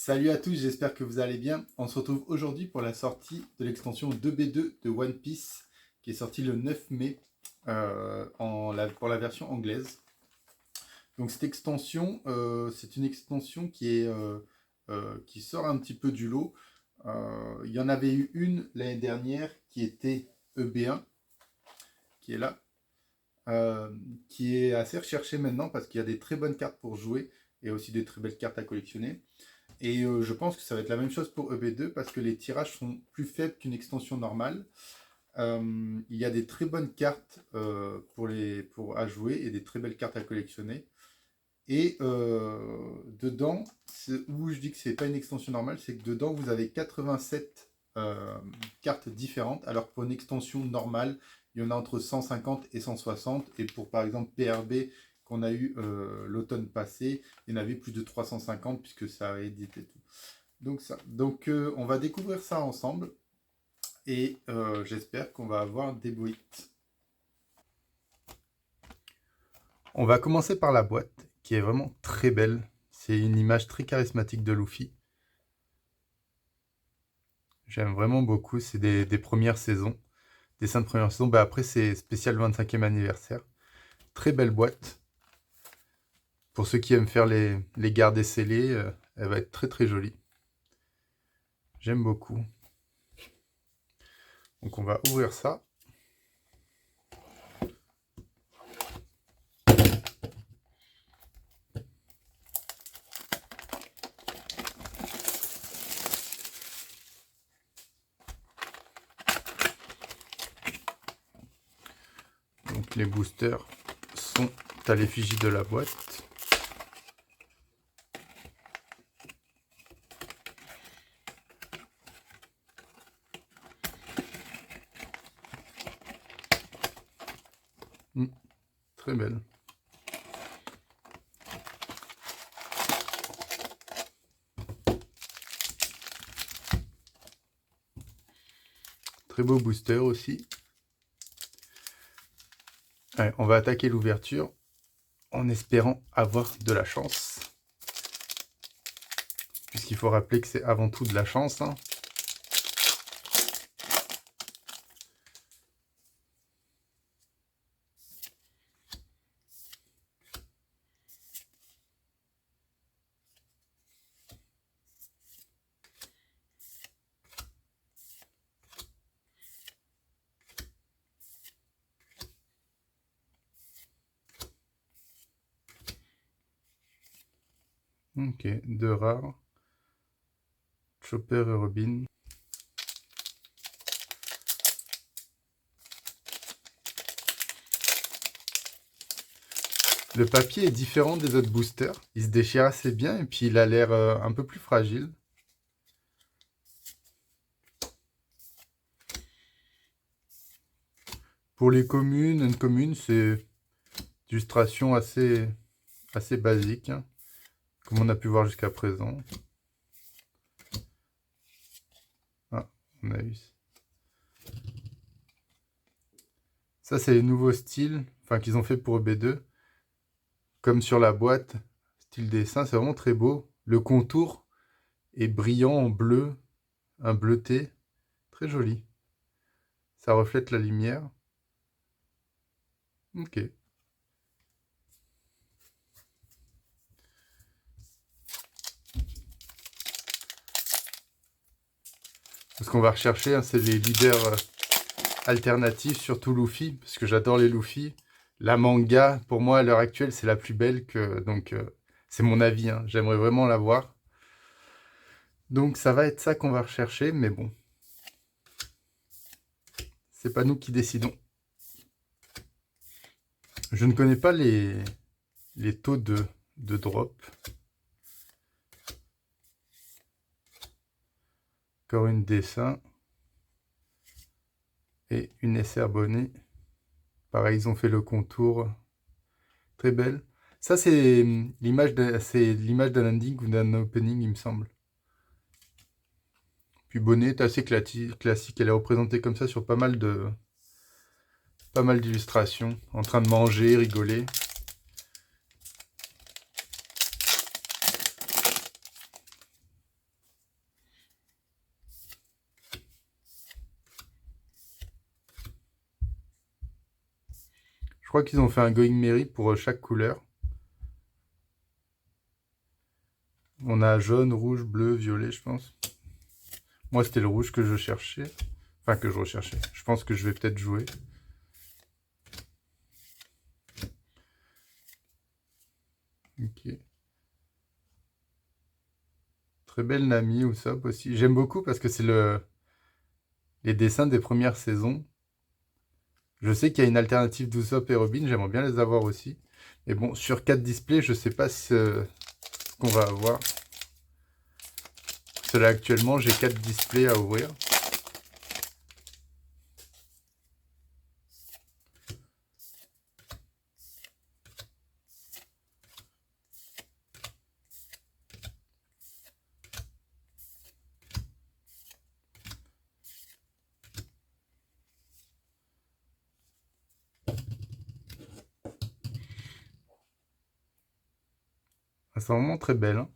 Salut à tous, j'espère que vous allez bien. On se retrouve aujourd'hui pour la sortie de l'extension 2B2 de One Piece qui est sortie le 9 mai pour la version anglaise. Donc cette extension, c'est une extension qui sort un petit peu du lot. Il y en avait eu une l'année dernière qui était EB1, qui est là, qui est assez recherchée maintenant parce qu'il y a des très bonnes cartes pour jouer et aussi des très belles cartes à collectionner. Et je pense que ça va être la même chose pour EB2 parce que les tirages sont plus faibles qu'une extension normale. Il y a des très bonnes cartes à jouer et des très belles cartes à collectionner. Et dedans, où je dis que c'est pas une extension normale, c'est que dedans vous avez 87 cartes différentes, alors que pour une extension normale, il y en a entre 150 et 160. Et pour par exemple PRB qu'on a eu l'automne passé, il y en avait plus de 350 puisque ça a édité tout. Donc on va découvrir ça ensemble et j'espère qu'on va avoir des beaux hits. On va commencer par la boîte qui est vraiment très belle. C'est une image très charismatique de Luffy. J'aime vraiment beaucoup, c'est des premières saisons, des 5 premières saisons. Bah après c'est spécial 25e anniversaire. Très belle boîte. Pour ceux qui aiment faire les gardes scellés, elle va être très très jolie. J'aime beaucoup. Donc on va ouvrir ça. Donc les boosters sont à l'effigie de la boîte. Très belle. Très beau booster aussi. Allez, on va attaquer l'ouverture en espérant avoir de la chance. Puisqu'il faut rappeler que c'est avant tout de la chance. Hein. Ok, deux rares. Chopper et Robin. Le papier est différent des autres boosters. Il se déchire assez bien et puis il a l'air un peu plus fragile. Pour les communes, une commune, c'est d'illustration assez basique, hein, comme on a pu voir jusqu'à présent. Ah, on a eu. Ça, c'est les nouveaux styles, enfin qu'ils ont fait pour EB2. Comme sur la boîte, style dessin, c'est vraiment très beau. Le contour est brillant en bleu, un bleuté, très joli. Ça reflète la lumière. Ok. Ce qu'on va rechercher, hein, c'est les leaders alternatifs, surtout Luffy, parce que j'adore les Luffy. La manga, pour moi, à l'heure actuelle, c'est la plus belle, donc c'est mon avis, hein, j'aimerais vraiment la voir. Donc ça va être ça qu'on va rechercher, mais bon. C'est pas nous qui décidons. Je ne connais pas les taux de drop. Encore une dessin. Et une SR Bonnet. Pareil, ils ont fait le contour. Très belle. Ça, c'est l'image d'un ending ou d'un opening, il me semble. Puis Bonnet est assez classique. Elle est représentée comme ça sur pas mal d'illustrations. En train de manger, rigoler. crois qu'ils ont fait un Going Merry pour chaque couleur. On a jaune, rouge, bleu, violet, je pense. Moi, c'était le rouge que je cherchais. Enfin, que je recherchais. Je pense que je vais peut-être jouer. Ok. Très belle Nami, Usopp aussi. J'aime beaucoup parce que c'est les dessins des premières saisons. Je sais qu'il y a une alternative d'Usopp et Robin. J'aimerais bien les avoir aussi. Mais bon, sur 4 displays, je sais pas ce qu'on va avoir. Parce que là, actuellement, j'ai 4 displays à ouvrir. Elles sont vraiment très belles, hein.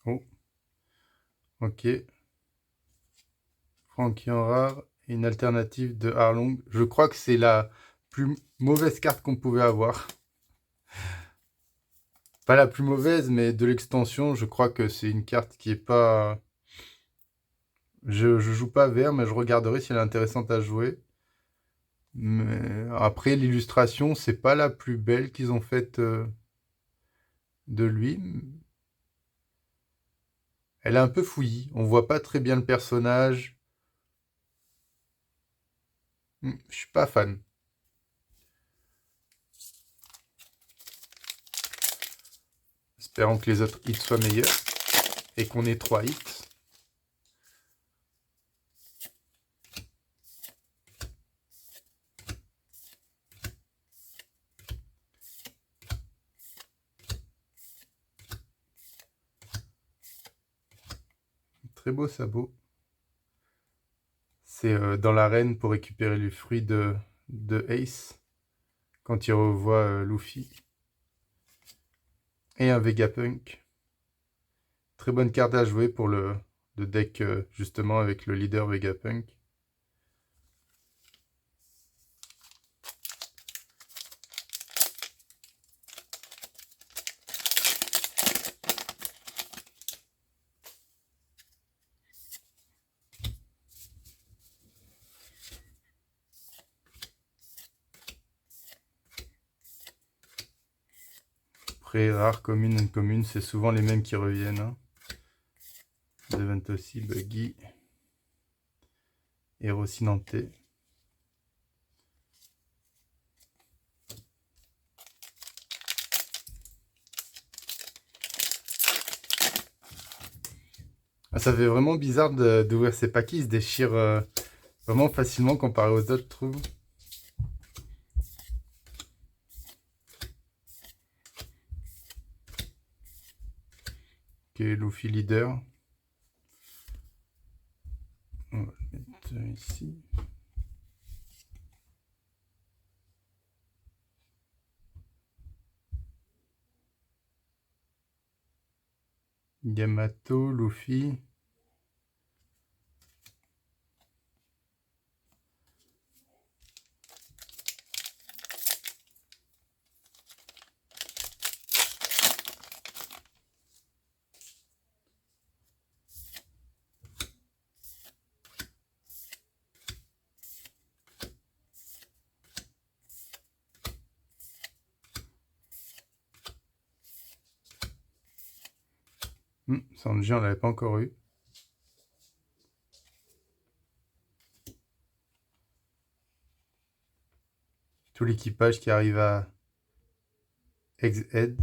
Oh, ok. Frankie en rare et une alternative de Arlong. Je crois que c'est la plus mauvaise carte qu'on pouvait avoir. Pas la plus mauvaise, mais de l'extension, je crois que c'est une carte qui est pas... Je joue pas vert, mais je regarderai si elle est intéressante à jouer. Mais après, l'illustration, c'est pas la plus belle qu'ils ont faite de lui. Elle est un peu fouillie. On voit pas très bien le personnage. Je suis pas fan. Espérons que les autres hits soient meilleurs et qu'on ait 3 hits. Très beau sabot. C'est dans l'arène pour récupérer les fruits de Ace quand il revoit Luffy. Et un Vegapunk. Très bonne carte à jouer pour le deck justement avec le leader Vegapunk. Après, rare, commune, uncommune, c'est souvent les mêmes qui reviennent. Hein. Devent aussi Buggy et Rocinante. Ah, ça fait vraiment bizarre d'ouvrir ces paquets, ils se déchirent vraiment facilement comparé aux autres, je trouve. Ok, Luffy leader. On va le mettre ici. Yamato, Luffy. Sanji, on l'avait pas encore eu. Tout l'équipage qui arrive à Egghead.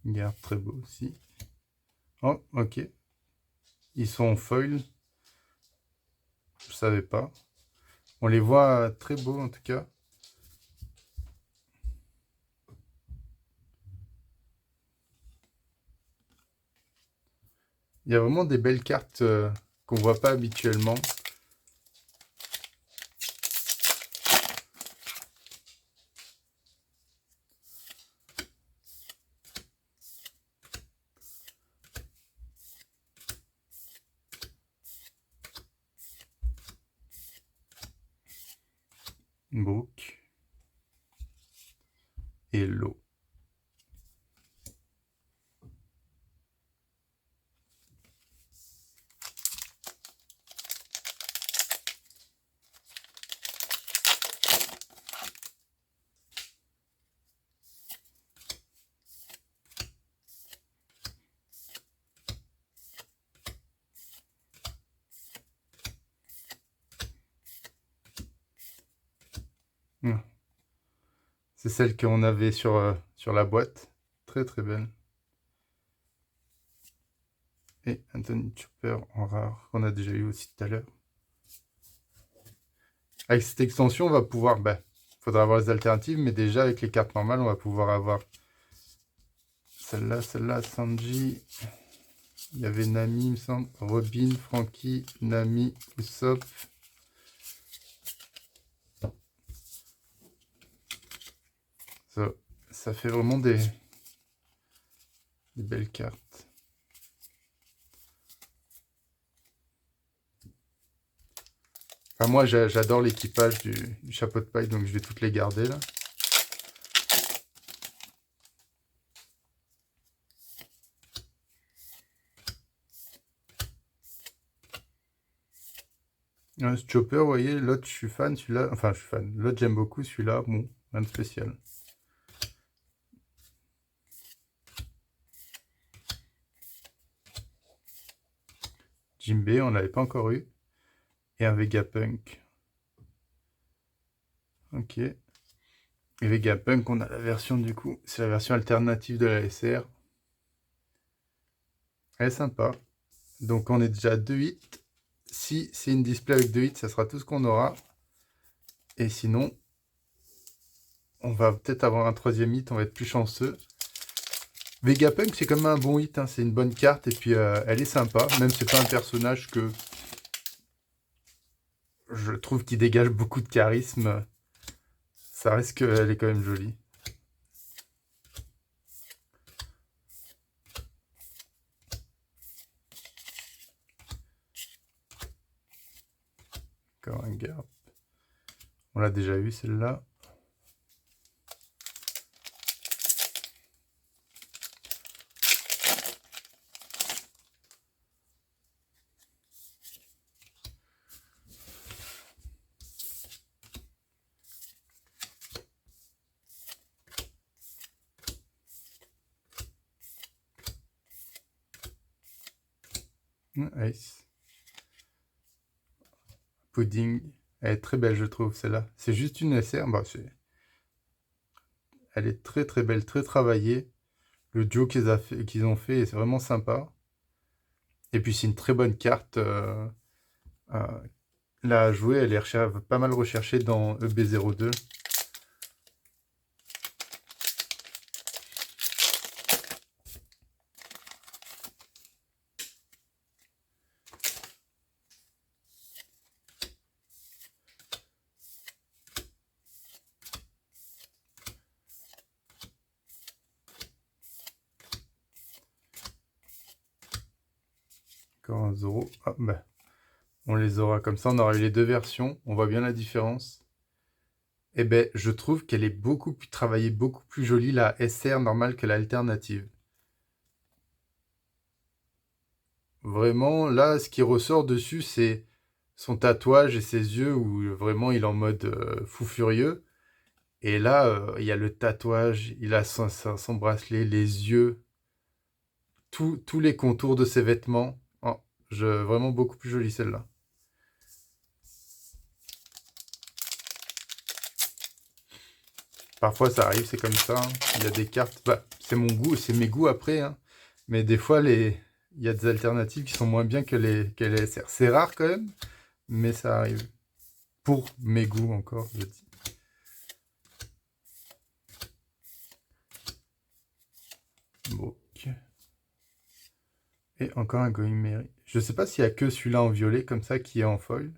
Garde très beau aussi. Oh, ok. Ils sont en foil. Je savais pas. On les voit très beaux en tout cas. Il y a vraiment des belles cartes qu'on voit pas habituellement. Brook et l'eau. C'est celle qu'on avait sur la boîte. Très très belle. Et Anthony Chopper en rare, qu'on a déjà eu aussi tout à l'heure. Avec cette extension, on va pouvoir... faudra avoir les alternatives, mais déjà avec les cartes normales, on va pouvoir avoir celle-là, Sanji. Il y avait Nami, il me semble. Robin, Frankie, Nami, Usopp. Ça fait vraiment des belles cartes. Enfin, moi, j'adore l'équipage du chapeau de paille, donc je vais toutes les garder là. Ce Chopper, vous voyez, l'autre, je suis fan, celui-là. Enfin, je suis fan. L'autre, j'aime beaucoup, celui-là, bon, rien de spécial. Jinbei, on l'avait pas encore eu. Et un Vegapunk. Ok. Et Vegapunk, on a la version du coup, c'est la version alternative de la SR. Elle est sympa. Donc on est déjà à 2 hits. Si c'est une display avec 2 hits, ça sera tout ce qu'on aura. Et sinon, on va peut-être avoir un 3e hit, on va être plus chanceux. Vegapunk, c'est quand même un bon hit, hein. C'est une bonne carte et puis elle est sympa. Même si c'est pas un personnage que je trouve qui dégage beaucoup de charisme. Ça reste qu'elle est quand même jolie. Encore un Garp. On l'a déjà eu celle-là. Ice. Pudding. Elle est très belle, je trouve, celle-là. C'est juste une SR. Elle est très très belle, très travaillée. Le duo qu'ils ont fait, c'est vraiment sympa. Et puis c'est une très bonne carte. Là à jouer, elle est pas mal recherchée dans EB02. Encore un Zoro. Ah, on les aura comme ça. On aura eu les deux versions. On voit bien la différence. Et je trouve qu'elle est beaucoup plus travaillée, beaucoup plus jolie, la SR normale que l'alternative. Vraiment, là, ce qui ressort dessus, c'est son tatouage et ses yeux où vraiment il est en mode fou furieux. Et là, il y a le tatouage, il a son bracelet, les yeux, tous les contours de ses vêtements. Oh, vraiment beaucoup plus jolie celle-là. Parfois ça arrive, c'est comme ça, hein. Il y a des cartes, bah, c'est mon goût, c'est mes goûts après, hein. Mais des fois, il y a des alternatives qui sont moins bien que les SR. C'est rare quand même, mais ça arrive. Pour mes goûts encore, je dis. Bon. Et encore un Going Merry. Je sais pas s'il y a que celui-là en violet comme ça qui est en foil.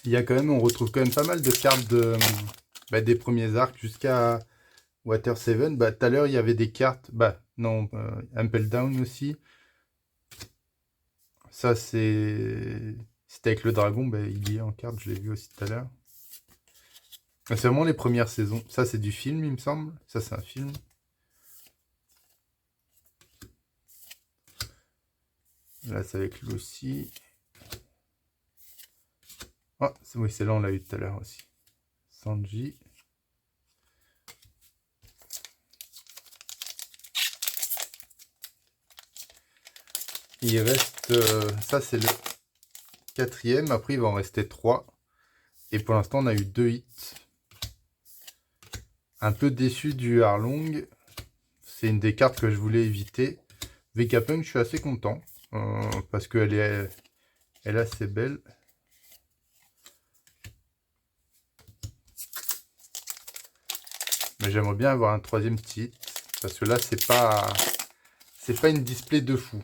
Il y a quand même, on retrouve quand même pas mal de cartes des premiers arcs jusqu'à Water 7. Bah, tout à l'heure, il y avait des cartes. Bah, non, Impel Down aussi. Ça, c'était avec le dragon. Bah, il y est en carte, je l'ai vu aussi tout à l'heure. C'est vraiment les premières saisons. Ça, c'est du film, il me semble. Ça, c'est un film. Là, c'est avec Lucy. Oh, oui, celle-là, on l'a eu tout à l'heure aussi. Sanji. Il reste... ça, c'est le 4e. Après, il va en rester 3. Et pour l'instant, on a eu 2 hits. Un peu déçu du Arlong. C'est une des cartes que je voulais éviter. Vegapunk, je suis assez content. Parce qu'elle est assez belle. Mais j'aimerais bien avoir un 3e titre. Parce que là, c'est pas une display de fou.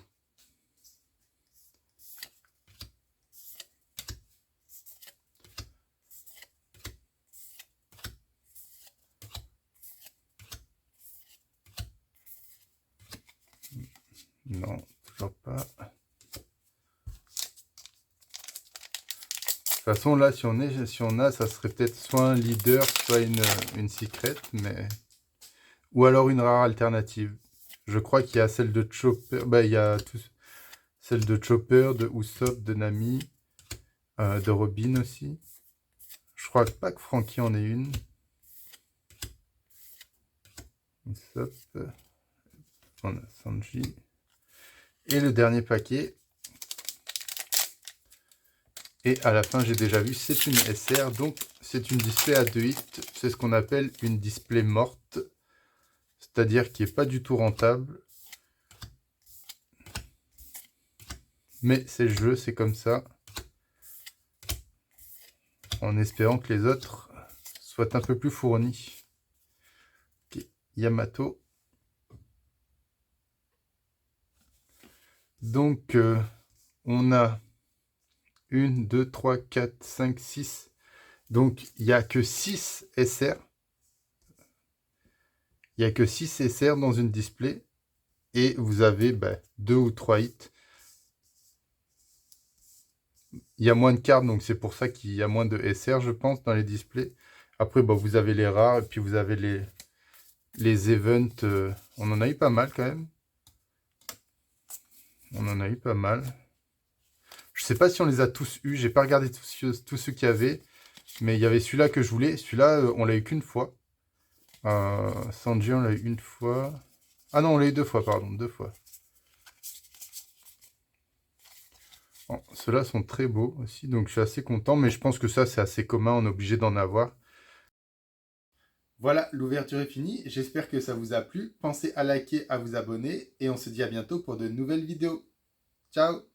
Non, toujours pas. De toute façon, là, si on a, ça serait peut-être soit un leader, soit une secret, mais... Ou alors une rare alternative. Je crois qu'il y a celle de Chopper, bah, il y a celle de Chopper, de Usopp, de Nami, de Robin aussi. Je crois pas que Frankie en ait une. Usopp, on a Sanji. Et le dernier paquet. Et à la fin, j'ai déjà vu, c'est une SR, donc c'est une display à 2 hits. C'est ce qu'on appelle une display morte, c'est-à-dire qui n'est pas du tout rentable. Mais c'est le jeu, c'est comme ça. En espérant que les autres soient un peu plus fournis. Okay. Yamato. Donc, on a 1, 2, 3, 4, 5, 6. Donc, il n'y a que 6 SR. Il n'y a que 6 SR dans une display. Et vous avez 2 ou 3 hits. Il y a moins de cartes, donc c'est pour ça qu'il y a moins de SR, je pense, dans les displays. Après, vous avez les rares, et puis vous avez les events. On en a eu pas mal, quand même. On en a eu pas mal. Je sais pas si on les a tous eus. J'ai pas regardé tous ceux qu'il y avait. Mais il y avait celui-là que je voulais. Celui-là, on l'a eu qu'une fois. Sanji, on l'a eu une fois. Ah non, on l'a eu 2 fois, pardon. 2 fois. Bon, ceux-là sont très beaux aussi. Donc, je suis assez content. Mais je pense que ça, c'est assez commun. On est obligé d'en avoir. Voilà, l'ouverture est finie. J'espère que ça vous a plu. Pensez à liker, à vous abonner. Et on se dit à bientôt pour de nouvelles vidéos. Ciao!